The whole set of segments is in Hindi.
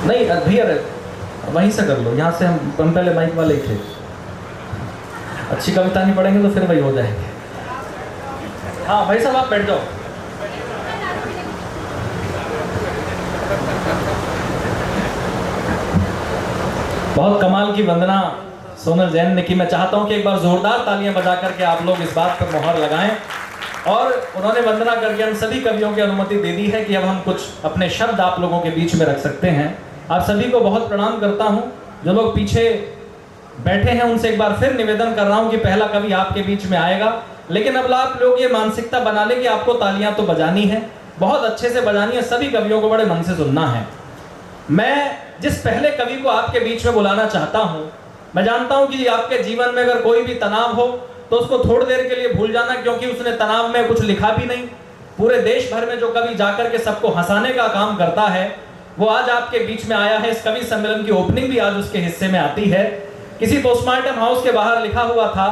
नहीं भैया वहीं से कर लो, यहाँ से हम पहले माइक वाले ही थे। अच्छी कविता नहीं पढ़ेंगे तो फिर वही हो जाएंगे। हाँ भाई साहब आप बैठ जाओ। बहुत कमाल की वंदना सोनल जैन ने की। मैं चाहता हूं कि एक बार जोरदार तालियां बजा करके आप लोग इस बात पर मोहर लगाएं। और उन्होंने वंदना करके हम सभी कवियों की अनुमति दे दी है कि अब हम कुछ अपने शब्द आप लोगों के बीच में रख सकते हैं। आप सभी को बहुत प्रणाम करता हूं। जो लोग पीछे बैठे हैं उनसे एक बार फिर निवेदन कर रहा हूं कि पहला कवि आपके बीच में आएगा, लेकिन अब आप लोग ये मानसिकता बना लें कि आपको तालियां तो बजानी है, बहुत अच्छे से बजानी है, सभी कवियों को बड़े मन से सुनना है। मैं जिस पहले कवि को आपके बीच में बुलाना चाहता हूं, मैं जानता हूं कि आपके जीवन में अगर कोई भी तनाव हो तो उसको थोड़ी देर के लिए भूल जाना, क्योंकि उसने तनाव में कुछ लिखा भी नहीं। पूरे देश भर में जो कवि जाकर के सबको हंसाने का काम करता है वो आज आपके बीच में आया है। इस कवि सम्मेलन की ओपनिंग भी आज उसके हिस्से में आती है। किसी पोस्टमार्टम हाउस के बाहर लिखा हुआ था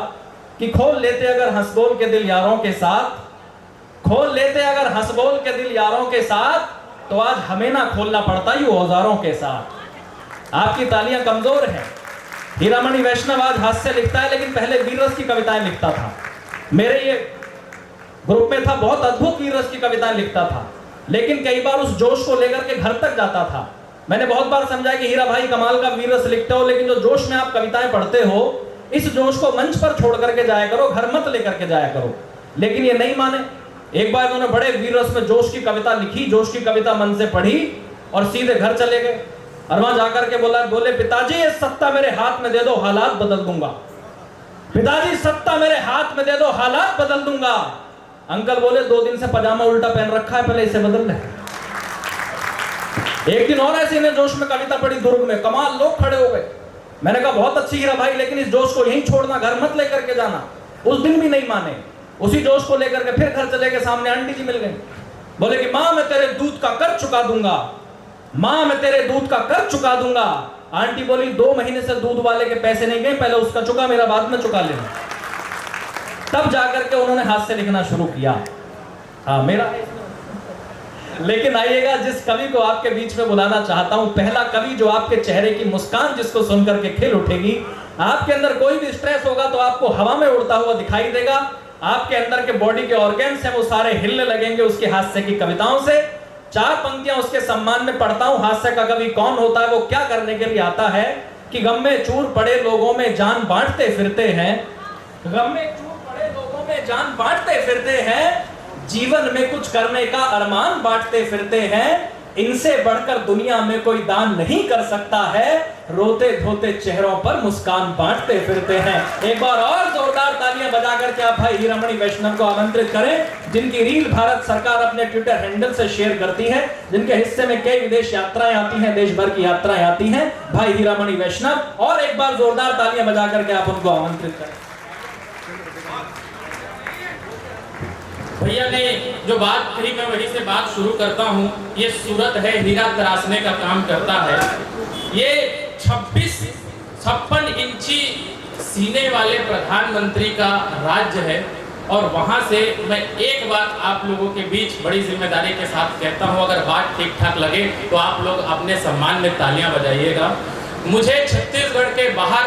कि खोल लेते अगर हंस बोल के दिल यारों के साथ, खोल लेते अगर हंस बोल के दिल यारों के साथ, तो आज हमें ना खोलना पड़ता यूं औजारों के साथ। आपकी तालियां कमजोर हैं। हीरामणि वैष्णव आज हास्य लिखता है, लेकिन पहले वीर रस की कविताएं लिखता था। मेरे ये ग्रुप में था, बहुत अद्भुत वीर रस की कविताएं लिखता था, लेकिन कई बार उस जोश को लेकर के घर तक जाता था। मैंने बहुत बार समझाया कि हीरा भाई कमाल का वीर रस लिखते हो, लेकिन जो जोश में आप कविताएं पढ़ते हो, इस जोश को मंच पर छोड़ करके जाया करो, घर मत लेकर के जाया करो। लेकिन ये नहीं माने। एक बार उन्होंने बड़े वीर रस में जोश की कविता लिखी, जोश की कविता मन से पढ़ी और सीधे घर चले गए। और वहां जाकर के बोले पिताजी ये सत्ता मेरे हाथ में दे दो, हालात बदल दूंगा। पिताजी सत्ता मेरे हाथ में दे दो, हालात बदल दूंगा। अंकल बोले 2 दिन से पजामा उल्टा पहन रखा है, पहले इसे बदल ले। एक दिन और ऐसे ने जोश में कविता पढ़ी दुर्ग में, कमाल, लोग खड़े हो गए। मैंने कहा बहुत अच्छी हीरा भाई, लेकिन इस जोश को यहीं छोड़ना, घर मत लेकर के जाना। उस दिन भी नहीं माने। उसी जोश को लेकर के फिर घर चले गए। सामने आंटी जी मिल गए, बोले कि मां मैं तेरे दूध का कर चुका दूंगा, मां मैं तेरे दूध का कर चुका दूंगा। आंटी बोली 2 महीने से दूध वाले के पैसे नहीं गए, पहले उसका चुका, मेरा बाद में चुका लेना। तब जाकर के उन्होंने हाथ से लिखना शुरू किया। हाँ मेरा। लेकिन आइएगा, जिस कवि को आपके बीच में बुलाना चाहता हूं, पहला कवि जो आपके चेहरे की मुस्कान जिसको सुनकर के खिल उठेगी। आपके अंदर कोई भी स्ट्रेस होगा तो आपको हवा में उड़ता हुआ दिखाई देगा। आपके अंदर के बॉडी के ऑर्गन्स हैं वो सारे हिलने लगेंगे उसके हास्य की कविताओं से। 4 पंक्तियां उसके सम्मान में पढ़ता हूं। हास्य का कवि कौन होता है, वो क्या करने के लिए आता है कि गम में चूर पड़े लोगों में जान बांटते फिरते हैं, गम में चूर पड़े लोगों में जान बांटते फिरते हैं, जीवन में कुछ करने का अरमान बांटते फिरते हैं। इनसे बढ़कर दुनिया में कोई दान नहीं कर सकता है, रोते धोते चेहरों पर मुस्कान बांटते फिरते हैं। एक बार और जोरदार तालियां बजा करके आप भाई हीरामणि वैष्णव को आमंत्रित करें, जिनकी रील भारत सरकार अपने ट्विटर हैंडल से शेयर करती है, जिनके हिस्से में कई विदेश यात्राएं आती हैं, देश भर की यात्राएं आती हैं, भाई हीरामणि वैष्णव। और एक बार जोरदार तालियां बजा करके आप उनको आमंत्रित करें। भैया ने जो बात कही मैं वहीं से बात शुरू करता हूँ। ये सूरत है, हीरा तराशने का काम करता है। ये 56 इंची सीने वाले प्रधानमंत्री का राज्य है। और वहां से मैं एक बात आप लोगों के बीच बड़ी जिम्मेदारी के साथ कहता हूँ, अगर बात ठीक ठाक लगे तो आप लोग अपने सम्मान में तालियां बजाइएगा। मुझे छत्तीसगढ़ के बाहर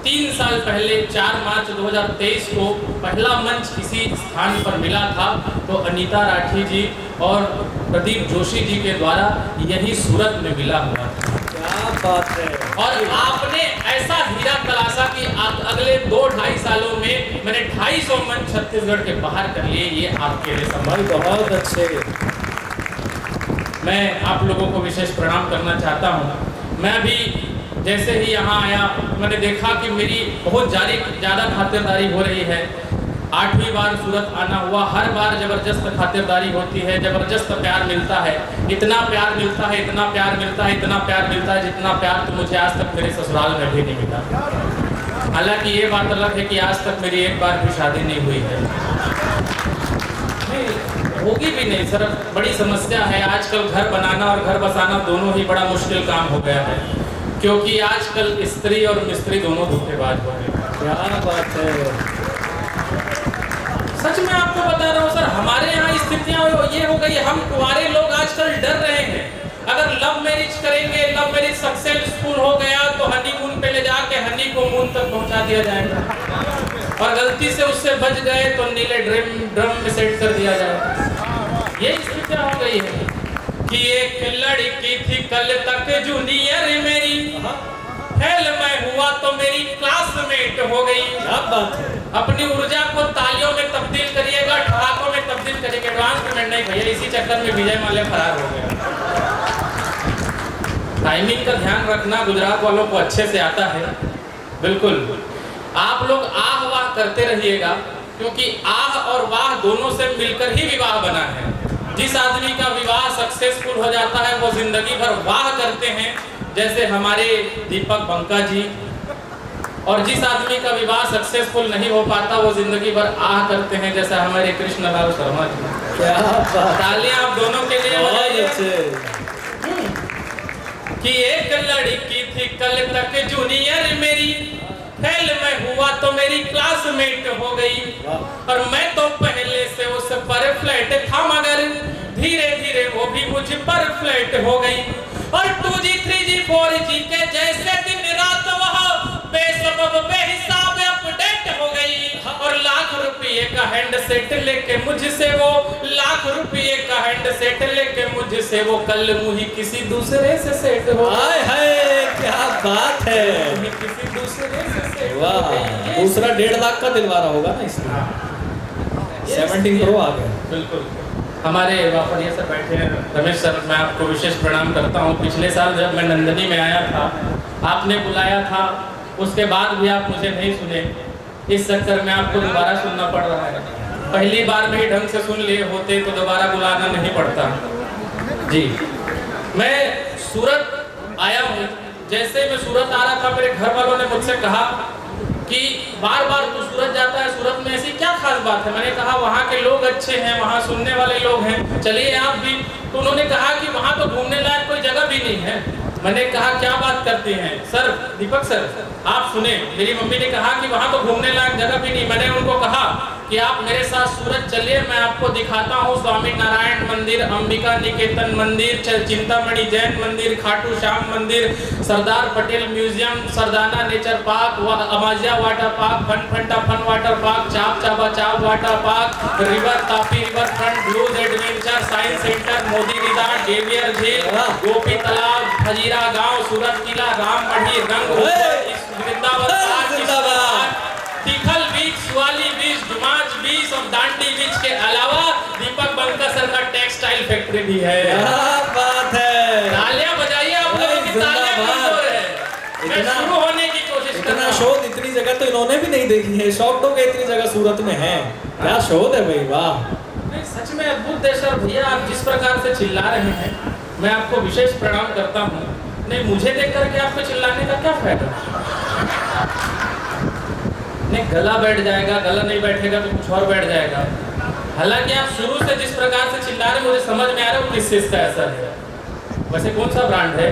3 साल पहले 4 मार्च 2023 को पहला मंच किसी स्थान पर मिला था, तो अनीता राठी जी और प्रदीप जोशी जी के द्वारा यही सूरत में मिला हुआ था। क्या बात है। और आपने ऐसा हीरा तलाशा कि अगले 2-2.5 सालों में मैंने 250 मंच छत्तीसगढ़ के बाहर कर लिए। ये आपके लिए संभव। बहुत अच्छे। मैं आप लोगों को विशेष प्रणाम करना चाहता हूँ। मैं भी जैसे ही यहाँ आया मैंने देखा कि मेरी बहुत ज़्यादा खातिरदारी हो रही है। 8वीं बार सूरत आना हुआ, हर बार ज़बरदस्त खातिरदारी होती है, ज़बरदस्त प्यार मिलता है। इतना प्यार मिलता है, इतना प्यार मिलता है, इतना प्यार मिलता है, जितना प्यार तो मुझे आज तक मेरे ससुराल में भी नहीं मिला। हालांकि ये बात अलग है कि आज तक मेरी एक बार भी शादी नहीं हुई है, होगी भी नहीं सर। बड़ी समस्या है आजकल, घर बनाना और घर बसाना दोनों ही बड़ा मुश्किल काम हो गया है, क्योंकि आजकल स्त्री और मिस्त्री दोनों धोखेबाज हो गए। क्या बात है। सच में आपको बता रहा हूँ सर, हमारे यहाँ स्थितियाँ ये हो गई, हम कुंवारे लोग आजकल डर रहे हैं। अगर लव मैरिज करेंगे मून तक पहुंचा दिया जाएगा और गलती से उससे बच गए तो नीले ड्रम में सेट कर दिया जाएगा। ये स्थितियां हो गई है कि एक लड़की थी कल तक जूनियर मेरी, फेल मैं हुआ तो मेरी क्लासमेट हो गई। क्या बात है। अपनी ऊर्जा को तालियों में तब्दील करिएगा, ठहाकों में तब्दील करिएगा। एडवांस पेमेंट नहीं भैया, इसी चक्कर में विजय माल्या फरार हो गया। टाइमिंग का ध्यान रखना गुजरात वालों को अच्छे से आता है। बिल्कुल आप लोग आह वाह करते रहिएगा, क्योंकि आह और वाह दोनों से मिलकर ही विवाह बना है। जिस आदमी का विवाह सक्सेसफुल हो जाता है वो जिंदगी भर वाह करते हैं, जैसे हमारे दीपक बंका जी, और जिस आदमी का विवाह सक्सेसफुल नहीं हो पाता वो जिंदगी भर आह करते हैं, जैसे हमारे कृष्णलाल शर्मा जी। क्या बात। तालियां आप दोनों के लिए अच्छे। कि एक लड़की थी कल तक जूनियर मेरी, फेल मैं हुआ तो मेरी क्लासमेट हो गई, और मैं तो पहले से उस पर फ्लैट था मगर धीरे धीरे वो भी मुझ पर फ्लैट हो गई। और 2G 3G 4G के जैसे दिन रात वह बेसबब बेहिसाब अपडेट हो गई, और लाख रुपये का हैंडसेट लेके मुझसे वो, लाख रुपये का हैंडसेट लेके मुझसे वो कल मुही किसी दूसरे से सेट हो। हाय हाय क्या बात है। किसी दूसरे से सेट। वाह, दूसरा 1.5 लाख का दिलवारा होगा ना इसमें। 17 प्रो आ गया। बिल्कुल। हमारे वहाँ पर ये सर बैठे हैं, रमेश सर, मैं आपको विशेष प्रणाम करता हूँ। पिछले साल जब मैं नंदनी में आया था, आपने बुलाया था, उसके बाद भी आप मुझे नहीं सुने। इस चक्कर में आपको दोबारा सुनना पड़ रहा है। पहली बार में ही ढंग से सुन लिए होते तो दोबारा बुलाना नहीं पड़ता। जी, मैं सूरत आया हूँ। जैसे मैं सूरत आ रहा था, मेरे घर वालों ने मुझसे कहा कि बार बार तू सूरत जाता है, सूरत में ऐसी क्या खास बात है। मैंने कहा वहाँ के लोग अच्छे हैं, वहाँ सुनने वाले लोग हैं, चलिए आप भी। तो उन्होंने कहा कि वहाँ तो घूमने लायक कोई जगह भी नहीं है। मैंने कहा क्या बात करते हैं सर, दीपक सर आप सुने, मेरी मम्मी ने कहा कि वहाँ तो घूमने लायक जगह भी नहीं। मैंने उनको कहा कि आप मेरे साथ सूरत चलिए, मैं आपको दिखाता हूँ स्वामी नारायण मंदिर, अंबिका निकेतन मंदिर, चिंतामणि जैन मंदिर, खाटू श्याम मंदिर, Sardar Patel museum, Sardana nature park, Amaazia water park, फनफंटा फन वाटर पार्क, चाप चाबा चाप water park, river Tapi river front, blues adventure, science centre, Modi resort, Gaviar झील, गोपी तालाब, फजीरा गांव, सूरत किला, राम मढ़ी, रंग वृंदावन पार्क, तिखल बीच, सुवाली बीच, डुमाच बीच और दांडी बीच के अलावा दीपक बंका सर का टेक्सटाइल फैक्ट्री भी है। क्या बात है। तालियां बजाइए, आप लोगों की तालियां कमजोर है। मैं शुरू होने की कोशिश कर रहा हूं। शोध इतनी जगह तो इन्होंने भी नहीं देखी है। शौक हो गए इतनी जगह सूरत में है। क्या शोध है भाई, वाह। नहीं सच में अद्भुत है सर। भैया आप जिस प्रकार से चिल्ला रहे हैं, मैं आपको विशेष प्रणाम करता हूँ। नहीं मुझे देख करके आपको चिल्लाने का क्या फायदा। नहीं गला बैठ जाएगा, गला नहीं बैठेगा तो कुछ और बैठ जाएगा। हालांकि आप शुरू से जिस प्रकार से चिल्ला रहे मुझे समझ में आ रहा है वो किस चीज का असर है। वैसे कौन सा ब्रांड है?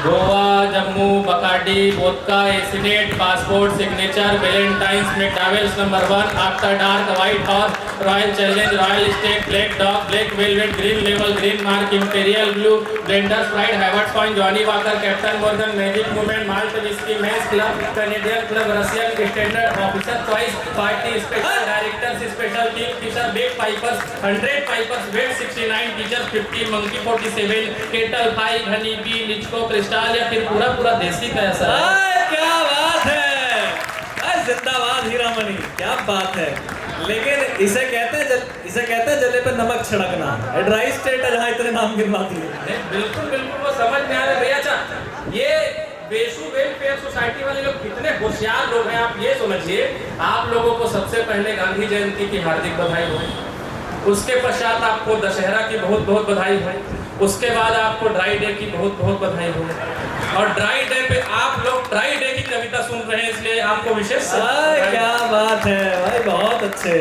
गोवा, जम्मू, बकाडी, वोदका, एसिनेट, पासपोर्ट, सिग्नेचर, वैलेंटाइंस में travels number 1, after dark, white horse, royal challenge, royal state, black dog, black velvet, green level, green mark, imperial blue, blenders fried, Haywards point, Johnnie Walker, captain Morgan, magic movement, malt whisky, men's club, Canadian club, Russian standard, officer choice, party special, directors special, Kingfisher, बेक pipers, 100 pipers, vat 69, teacher 50, monkey 47, kettle 5, honey bee, लिचको, crystal, या फिर पूरा देसी का ऐसा है। क्या बात है। जिंदाबाद हीरामणि, क्या बात है। लेकिन इसे कहते हैं जले पे नमक छिड़कना। ड्राई स्टेट है जहाँ इतने नाम गिनवा दिए। बिल्कुल बिल्कुल वो समझ में आ रहा है भैया। अच्छा ये बेशु वेलफेयर सोसाइटी वाले लोग कितने होशियार लोग हैं आप ये समझिए। आप लोगों को सबसे पहले गांधी जयंती की हार्दिक बधाई हो। उसके पश्चात आपको दशहरा की बहुत बहुत बधाई हो। उसके बाद आपको ड्राई डे की बहुत बहुत बधाई हो। और ड्राई डे पे आप लोग ड्राई डे की कविता सुन रहे हैं इसलिए आपको विशेष। क्या बात है भाई, बहुत अच्छे।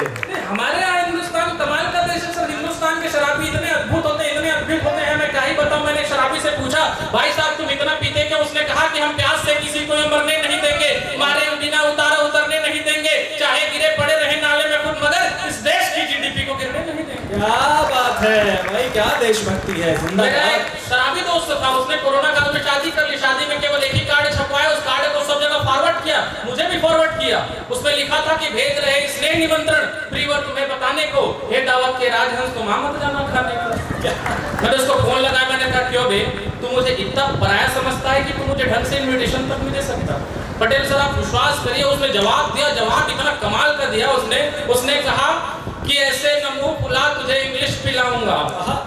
हमारे यहाँ हिंदुस्तान कमाल का देश है सर। हिंदुस्तान के शराबी इतने अद्भुत होते हैं, इतने अद्भुत होते हैं, मैं क्या ही बताऊं। मैंने शराबी से पूछा भाई साहब तुम इतना पीते क्या? उसने कहा कि हम प्यास से किसी को मरने नहीं देंगे, मारे बिना उतारा उतरने नहीं देंगे, चाहे गिरे पड़े रहे नाले में खुद, मगर इस देश की जीडीपी को गिरने नहीं देंगे। क्या बात है भाई, क्या देशभक्ति है। मेरा एक शराबी दोस्त था, उसने कोरोना काल में शादी कर ली। शादी में केवल एक ही कार्ड छपवाया, उस कार्ड को सब जगह फॉरवर्ड फॉरवर्ड किया, मुझे भी फॉरवर्ड किया। उसमें लिखा था कि भेज रहे स्नेह निमंत्रण प्रियवर तुम्हें बताने को, हे दावत के राजहंस तुम मत जाना खाने को। मैंने उसको फोन लगाया, मैंने कहा क्यों बे, तू मुझे इतना पराया समझता है कि तू मुझे ढंग से इनविटेशन तक नहीं दे सकता। पटेल सर आप विश्वास करिए, उसने जवाब दिया, जवाब इतना कमाल का दिया उसने कहा कि ऐसे नमो पुला तुझे इंग्लिश पिलाऊंगा,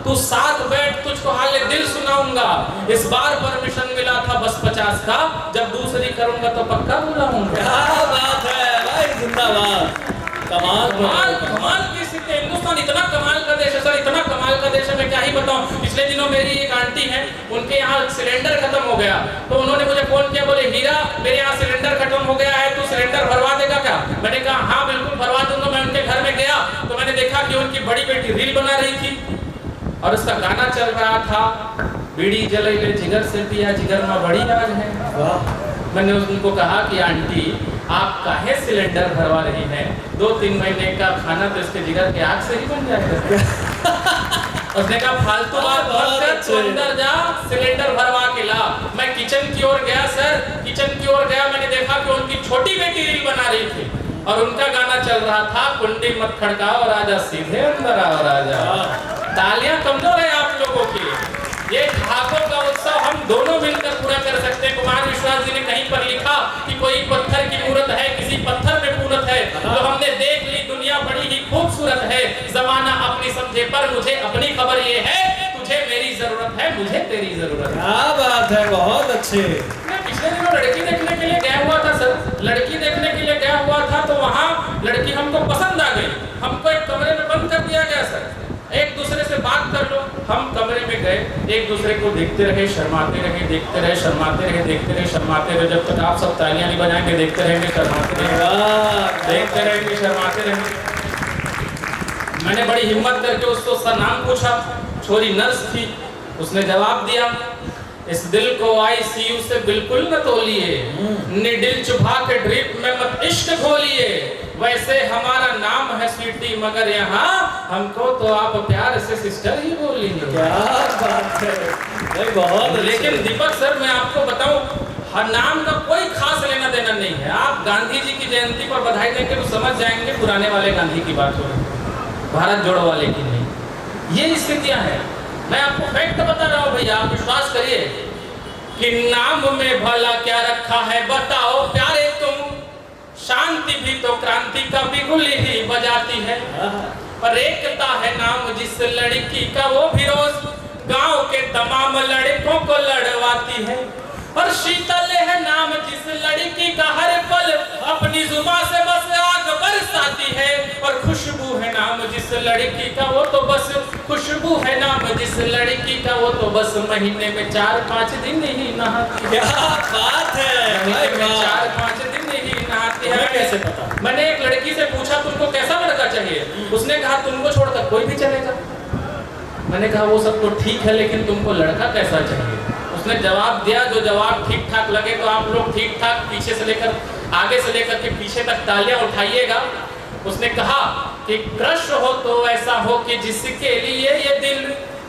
तू साथ बैठ तुझको हाले दिल सुनाऊंगा, इस बार परमिशन मिला था बस 50 का, जब दूसरी करूंगा तो पक्का बुलाऊंगा। क्या बात है भाई, जिंदाबाद। कमाल की स्थिति। हिंदुस्तान इतना कमाल का देश है सर, इतना कमाल का देश है, मैं क्या ही बताऊं। पिछले दिनों मेरी एक आंटी है, उनके यहाँ सिलेंडर खत्म हो गया, तो उन्होंने मुझे फोन किया, बोले हीरा मेरे यहाँ सिलेंडर खत्म हो गया है, तू सिलेंडर भरवा देगा क्या? मैंने कहा हाँ बिल्कुल भरवा दूंगा। मैं उनके घर में गया तो मैंने देखा कि उनकी बड़ी बेटी रील बना रही थी और उसका गाना चल रहा था, बीड़ी जले जिगर से पिया जिगर में बड़ी आग है। मैंने उनको कहा कि आंटी आप काहे सिलेंडर भरवा रही हैं, 2-3 महीने का खाना तो इसके जिगर के आग से ही बन जाएगा। उसने कहा फालतू बात मत कर, तू अंदर जा सिलेंडर भरवा के ला। मैं किचन की ओर गया सर, किचन की ओर गया, मैंने देखा कि उनकी छोटी बेटी रील बना रही थी और उनका गाना चल रहा था, कुंडी मत खड़काओ राजा सीधे अंदर आओ राजा। तालियां कमजोर है आप लोगों की, ये ठाकों का उत्सव हम दोनों मिलकर पूरा कर सकते हैं। कुमार विश्वास जी ने कहीं पर लिखा कि कोई पत्थर की मूर्त है, किसी पत्थर में पूरत है, तो हमने देख ली दुनिया बड़ी ही खूबसूरत है, जमाना अपनी समझे पर मुझे अपनी खबर ये है, तुझे मेरी जरूरत है मुझे तेरी जरूरत है। क्या बात है, बहुत अच्छे। मैं पिछले दिनों लड़की देखने के लिए गया हुआ था सर, लड़की देखने के लिए गया हुआ था, तो वहाँ लड़की हमको पसंद आ गई, हमको एक कमरे में बंद कर दिया गया सर, एक दूसरे से बात कर लो। हम कमरे में गए, एक दूसरे को देखते रहे, शर्माते रहे, देखते रहे, शर्माते रहे, देखते रहे, शर्माते रहे, जब तक आप सब तालियां नहीं बजाएंगे देखते रहेंगे, शर्माते रहेंगे, देखते रहेंगे, शर्माते रहेंगे। मैंने बड़ी हिम्मत करके उसको उसका नाम पूछा, छोरी नर्स थी, उसने जवाब दिया, इस दिल को ICU से बिल्कुल न तोलिए, निडिल चुभा के ड्रिप में मत इश्क घोलिए, वैसे हमारा नाम है स्वीटी मगर यहाँ हमको तो आप प्यार से सिस्टर ही बोलिए। क्या बात है, बहुत। लेकिन दीपक सर मैं आपको बताऊं, हर नाम का कोई खास लेना देना नहीं है। आप गांधी जी की जयंती पर बधाई देंगे तो समझ जाएंगे पुराने वाले गांधी की बात हो रही है, भारत जोड़ो वाले की नहीं। ये स्थितियां हैं, मैं आपको फैक्ट बता रहा हूँ भैया, आप विश्वास करिए कि नाम में भला क्या रखा है बताओ प्यारे तुम, शांति भी तो क्रांति का बिगुल ही बजाती है, और एकता है नाम जिस लड़की का वो भी रोज गांव के तमाम लड़कों को लड़वाती है, और शीतल है नाम जिस लड़की का हर पल अपनी जुबान से बस आग बरसाती है, और खुशबू है नाम जिस लड़की का वो तो बस खुशबू है नाम जिस लड़की का वो तो बस महीने में 4-5 दिन ही नहाती है। क्या बात है, 4-5 दिन ही नहाती है। कैसे पता? मैंने एक लड़की से पूछा तुमको कैसा लड़का चाहिए, उसने कहा तुमको छोड़कर कोई भी चलेगा। मैंने कहा वो सब तो ठीक है लेकिन तुमको लड़का कैसा चाहिए? उसने जवाब दिया, जो जवाब ठीक ठाक लगे तो आप लोग ठीक ठाक पीछे से लेकर आगे से लेकर के पीछे तक तालियां उठाइएगा। उसने कहा कि क्रश हो तो ऐसा हो कि जिसके लिए ये दिल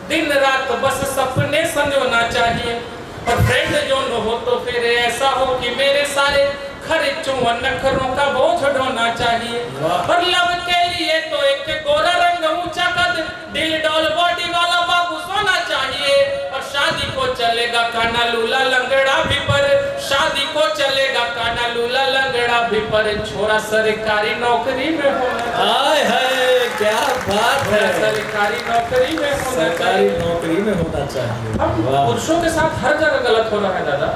दिन रात बस सपने संजोना चाहिए, और फ्रेंड जो न हो तो फिर ऐसा हो कि मेरे सारे खर्चों व नखरों का बोझ ढोना चाहिए, और लव के लिए तो एक गोरा रंग ऊंचा कद दिल डॉल बॉडी वाला बाबू सोना चाहिए, और शादी को चलेगा काना लूला लंगड़ा भी पर, शादी को चलेगा काना लूला लंगड़ा भी पर, छोरा सरकारी नौकरी में होना। हाय हाय क्या बात है, सरकारी नौकरी में होना, सरकारी नौकरी में होना चाहिए। अब पुरुषों के साथ हर जगह गलत हो रहा है दादा,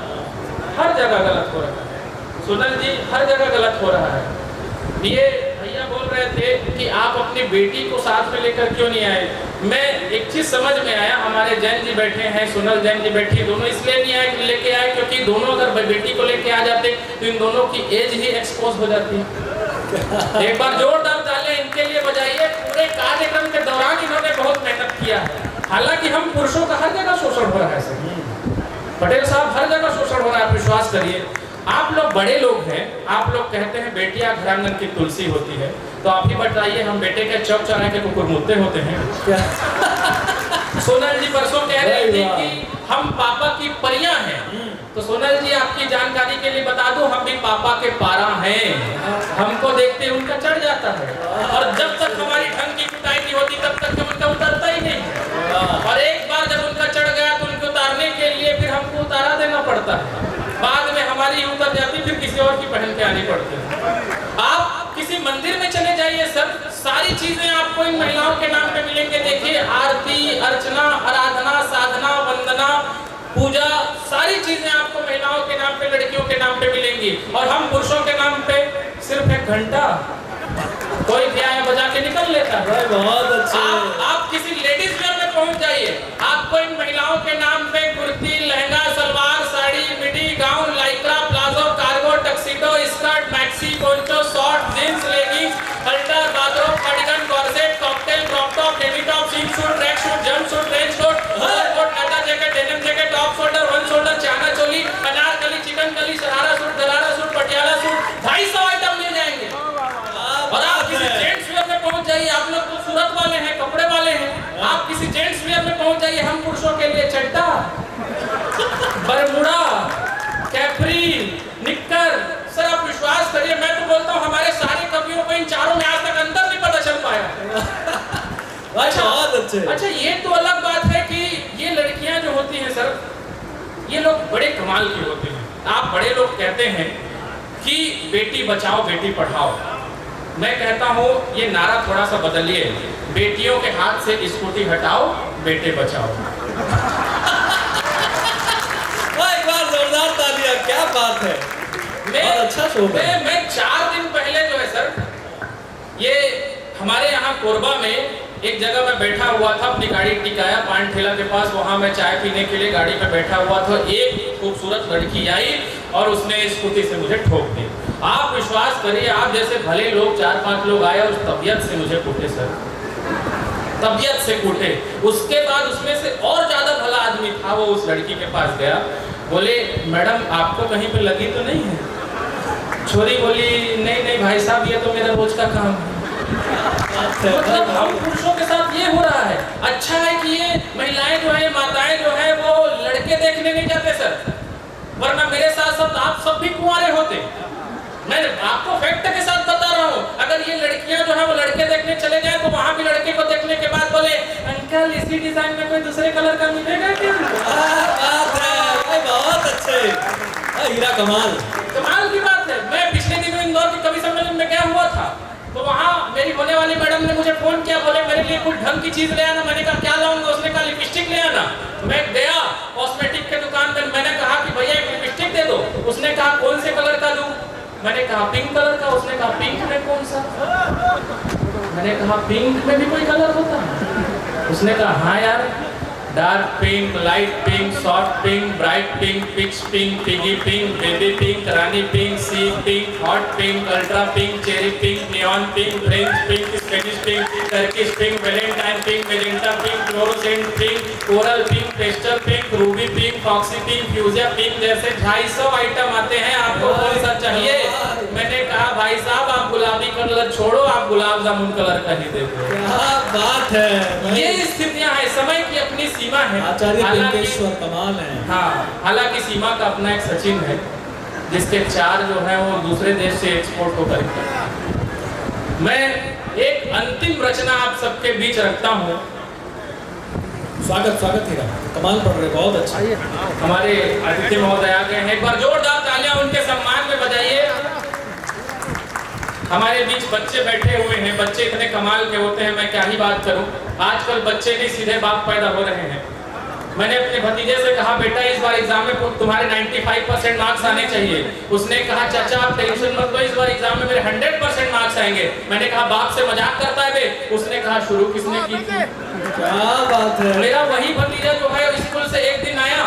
हर जगह गलत हो रहा है सुनल जी, हर जगह गलत हो रहा है। ये भैया बोल रहे थे कि आप अपनी बेटी को साथ में लेकर क्यों नहीं आए। मैं एक चीज समझ में आया, हमारे जैन जी बैठे हैं, सुनल जैन जी बैठी है, दोनों इसलिए नहीं आए लेके आए क्योंकि दोनों अगर बेटी को लेके आ जाते तो इन दोनों की एज ही एक्सपोज हो जाती है। एक बार जोरदार तालियां इनके लिए बजाइए, पूरे कार्यक्रम के दौरान इन्होंने बहुत मेहनत किया है। हालांकि हम पुरुषों का हर जगह शोषण हो रहा है पटेल साहब, हर जगह शोषण हो रहा है, विश्वास करिए। आप लोग बड़े लोग हैं, आप लोग कहते हैं बेटियां घरांगन की तुलसी होती है, तो आप ही बताइए हम बेटे के चौक चौराहे के कुकुर मुत्ते होते हैं। सोनल जी परसों कह रही थी कि हम पापा की परियां हैं, तो सोनल जी आपकी जानकारी के लिए बता दूं हम भी पापा के पारा हैं, हमको देखते उनका चढ़ जाता है, और जब तक हमारी ढंग की कुटाई नहीं होती तब तक उनका उतरता ही नहीं। और एक बार जब उनका चढ़ गया तो उनको उतारने के लिए फिर हमको उतारा देना पड़ता है, बाद में हमारी उतर जाती, फिर किसी और की पहन के आनी पड़ती है। आप किसी मंदिर में चले जाइए सर, सारी चीजें आपको इन महिलाओं के नाम पे मिलेंगे। देखिए, आरती, अर्चना, आराधना, साधना, वंदना, पूजा, सारी चीजें आपको महिलाओं के नाम पे, लड़कियों के नाम पे मिलेंगी। और हम पुरुषों के नाम पे सिर्फ 1 घंटा कोई ब्याह बजा के निकल लेता है। बहुत अच्छे। आप किसी लेडीज वेयर में पहुंच जाइए, आपको इन महिलाओं के नाम पे kurti, lehenga, salwar, sari, midi, gown, lycra, palazzo, cargo, tuxedo, skirt, maxi, poncho, short, jeans, leggings, halter, bathrobe, cardigan, corset, cocktail, crop top, demi top, swimsuit, tracksuit, jumpsuit, trench coat, overcoat, leather jacket, denim jacket, top shoulder, 1 shoulder, China choli, Anarkali, चिकनकली, sharara suit, gharara suit, Patiala suit, 250 item मिल जाएंगे। और आप किसी जेंट्स वेयर में पहुंच जाइए, आप लोग तो सूरत वाले हैं, कपड़े वाले हैं, आप किसी जेंट्स वेयर में पहुंच जाइए, हम पुरुषों के लिए चड्डा, बरमूडा, कैप्री, निक्कर, सर आप विश्वास करिए, मैं तो बोलता हूँ हमारे सारे कवियों को इन चारों में आज तक अंतर नहीं पता चल पाया। अच्छा, ये तो अलग बात है कि ये लड़कियां जो होती हैं सर, ये लोग बड़े कमाल की होती हैं। आप बड़े लोग कहते हैं कि बेटी बचाओ बेटी पढ़ाओ, मैं कहता हूँ ये नारा थोड़ा सा बदलिए, बेटियों के हाथ से स्कूटी हटाओ, बेटे बचाओ। एक बार जोरदार तालियां, क्या बात है। बहुत अच्छा शो है। मैं 4 दिन पहले जो है सर, ये हमारे यहाँ कोरबा में एक जगह मैं बैठा हुआ था, अपनी गाड़ी टिकाया पान ठेला के पास, वहाँ मैं चाय पीने के लिए गाड़ी पे बैठा हुआ था, एक खूबसूरत लड़की आई और उसने स्कूटी से मुझे ठोक दी। आप विश्वास करिए, आप जैसे भले लोग 4-5 लोग आए और उस तबीयत से मुझे कूटे सर, तबीयत से कूटे। उसके बाद उसमें से और ज्यादा भला आदमी था, वो उस लड़की के पास गया, बोले मैडम आपको कहीं पे लगी तो नहीं है? छोरी बोली नहीं भाई साहब, ये तो मेरा रोज का काम है। मतलब हम पुरुषों के साथ ये हो रहा है। अच्छा है कि ये महिलाएं जो है, माताएं जो है, वो लड़के देखने नहीं जाते सर, वरना मेरे साथ साथ आप सब भी कुंवारे होते। मैं आपको फैक्ट के साथ बता रहा हूँ, अगर ये लड़कियां जो है वो लड़के देखने चले जाए तो वहां भी लड़के को देखने के बाद बोले अंकल इसी डिजाइन में कोई दूसरे कलर का मिलेगा क्या? बहुत अच्छे, हीरा कमाल की बात है। मैं पिछले दिनों इंदौर के कवि सम्मेलन में गया हुआ था, तो वहाँ मेरी होने वाली मैडम ने मुझे फोन किया, बोले मेरे लिए कुछ ढंग की चीज ले आना। मैंने कहा क्या लाऊंगा? उसने कहा लिपस्टिक ले आना। मैं गया कॉस्मेटिक के दुकान पे, मैंने कहा कि भैया एक लिपस्टिक दे दो। उसने कहा कौन से कलर का दूं? मैंने कहा पिंक कलर का। उसने कहा पिंक में कौन सा? मैंने कहा पिंक में भी कोई कलर होता है? उसने कहा हाँ यार, dark pink, light pink, soft pink, bright pink, peach pink, piggy pink, baby pink, rani pink, sea pink, hot pink, ultra pink, cherry pink, neon pink, French pink, Spanish pink, Turkish pink, valentine pink, magenta pink, fluorescent pink, coral pink, pastel pink, ruby pink, foxy pink, fuchsia pink, जैसे 250 आइटम आते हैं। आपको कौन सा चाहिए? मैंने कहा भाई साहब आप गुलाबी कलर छोड़ो, आप गुलाब जामुन कलर का ही देखो। क्या बात है। ये स्थितियां हैं, समय की अपनी सीमा है। आचार्य वेंकटेश्वर कमाल है। हाँ, हालांकि सीमा का अपना एक सचिन है, जिसके 4 जो है वो दूसरे देश से एक्सपोर्ट होकर के। मैं एक अंतिम रचना आप सबके बीच रखता हूँ। स्वागत हीरा, कमाल पढ़ रहे, बहुत अच्छा। हमारे अतिथि महोदय आ गए हैं, एक बार जोरदार तालियां उनके सम्मान में बजाइए। हमारे बीच बच्चे बैठे हुए हैं, बच्चे इतने कमाल के होते हैं, मैं क्या ही बात करूं। आजकल बच्चे नहीं सीधे बाप पैदा हो रहे हैं। मैंने अपने भतीजे से कहा बेटा इस बार एग्जाम में तुम्हारे 95% मार्क्स आने चाहिए। उसने कहा चाचा आप टेंशन मत लो, इस बार एग्जाम में मेरे 100% मार्क्स आएंगे। मैंने कहा बाप से मजाक करता है बे? उसने कहा शुरू किसने की थी? क्या बात है। मेरा वही भतीजा जो है स्कूल से एक दिन आया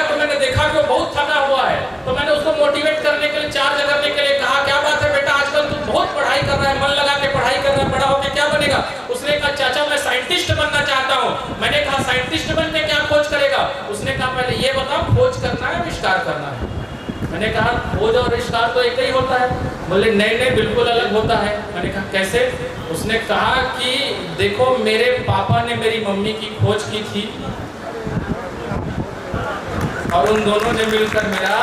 तो मैंने देखा कि वो बहुत थका हुआ है, तो मैंने उसको मोटिवेट करने के लिए, चार्ज करने के लिए कहा क्या बात है बेटा आजकल तू बहुत पढ़ाई कर रहा है, मन लगा के पढ़ाई कर रहा है, बड़ा होकर क्या बनेगा? उसने कहा चाचा मैं साइंटिस्ट बनना चाहता हूँ। मैंने कहा साइंटिस्ट बनने क्या खोज करेगा? उसने कहा पहले ये बताओ खोज करना है आविष्कार करना है? मैंने कहा खोज और आविष्कार तो एक ही होता है। बोले नहीं बिल्कुल अलग होता है। मैंने कहा कैसे? उसने कहा कि देखो मेरे पापा ने मेरी मम्मी की खोज की थी और उन दोनों ने मिलकर मेरा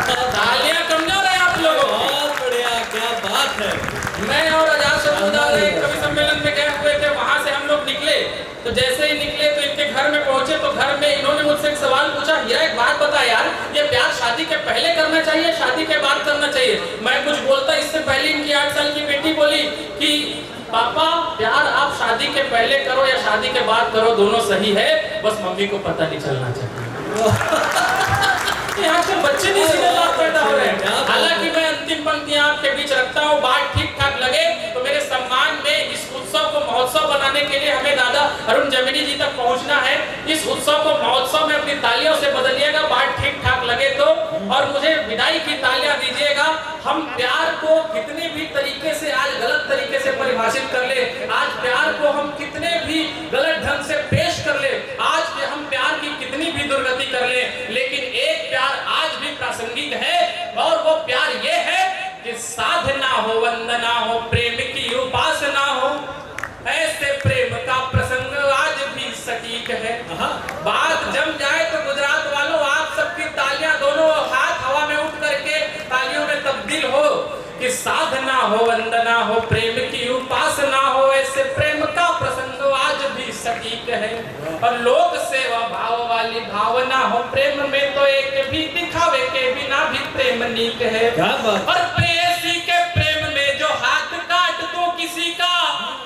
तालियां कमजोर है आप लोगों की। बहुत बढ़िया, क्या बात है। मैं और आजाद शब्ददार एक कवि सम्मेलन में गए हुए थे, वहां से हम लोग निकले, तो जैसे ही निकले तो इनके घर में पहुंचे, तो घर में इन्होंने मुझसे एक सवाल पूछा, हीरा एक बात बता यार, ये प्यार शादी के पहले करना चाहिए, शादी के बाद करना चाहिए? मैं कुछ बोलता इससे पहले इनकी 8 साल की बेटी बोली कि पापा प्यार आप शादी के पहले करो या शादी के बाद करो, दोनों सही है, बस मम्मी को पता नहीं चलना चाहिए। आजकल बच्चे भी सीधे बात पैदा हो रहे हैं। हालांकि मैं अंतिम पंक्तियां आपके बीच रखता हूँ, बात ठीक ठाक लगे तो मेरे सम्मान में इस उत्सव को महोत्सव बनाने के लिए हमें दादा अरुण जमीनी जी तक पहुंचना है। इस उत्सव को महोत्सव में अपनी तालियों से बदलिएगा, बात ठीक ठाक लगे तो, और मुझे विदाई की तालियां दीजिएगा। हम प्यार को कितने भी तरीके से आज गलत तरीके से परिभाषित कर ले, आज प्यार को हम कितने भी गलत ढंग से पेश कर ले, आज हम प्यार की कितनी भी दुर्गति कर ले, लेकिन एक प्यार आज भी प्रासंगिक है, और वो प्यार ये है कि साधना हो, वंदना हो, प्रेम की उपासना हो। ऐसे प्रेम का प्रसंग आज भी सटीक है। बात जम जाए तो गुजरात वालों, आप सबकी तालियां दोनों हाथ हवा में उठ करके तालियों में तब्दील हो कि साधना हो, वंदना हो, प्रेम की उपासना हो। ऐसे प्रेम का प्रसंग आज भी सटीक है, और लोक सेवा भाव वाली भावना हो। प्रेम में तो एक भी दिखावे के बिना भी प्रेम नीक है। और प्रेयसी के प्रेम में जो हाथ काट दो किसी का,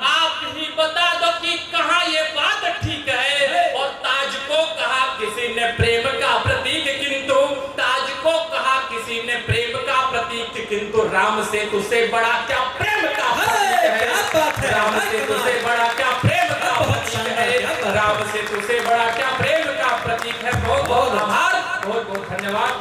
आप ही बता दो कि कहाँ ये बात ठीक है। और ताज को कहा किसी ने प्रेम का प्रतीक, किंतु ताज को कहा किसी ने प्रेम का प्रतीक, किंतु राम से तुझसे बड़ा क्या प्रेम का प्रतीक है। राम से तुझसे बड़ा क्या प्रेम का प्रतीक है। राम से तुझसे बड़ा क्या प्रेम का प्रतीक है। बहुत बहुत आभार, बहुत बहुत धन्यवाद।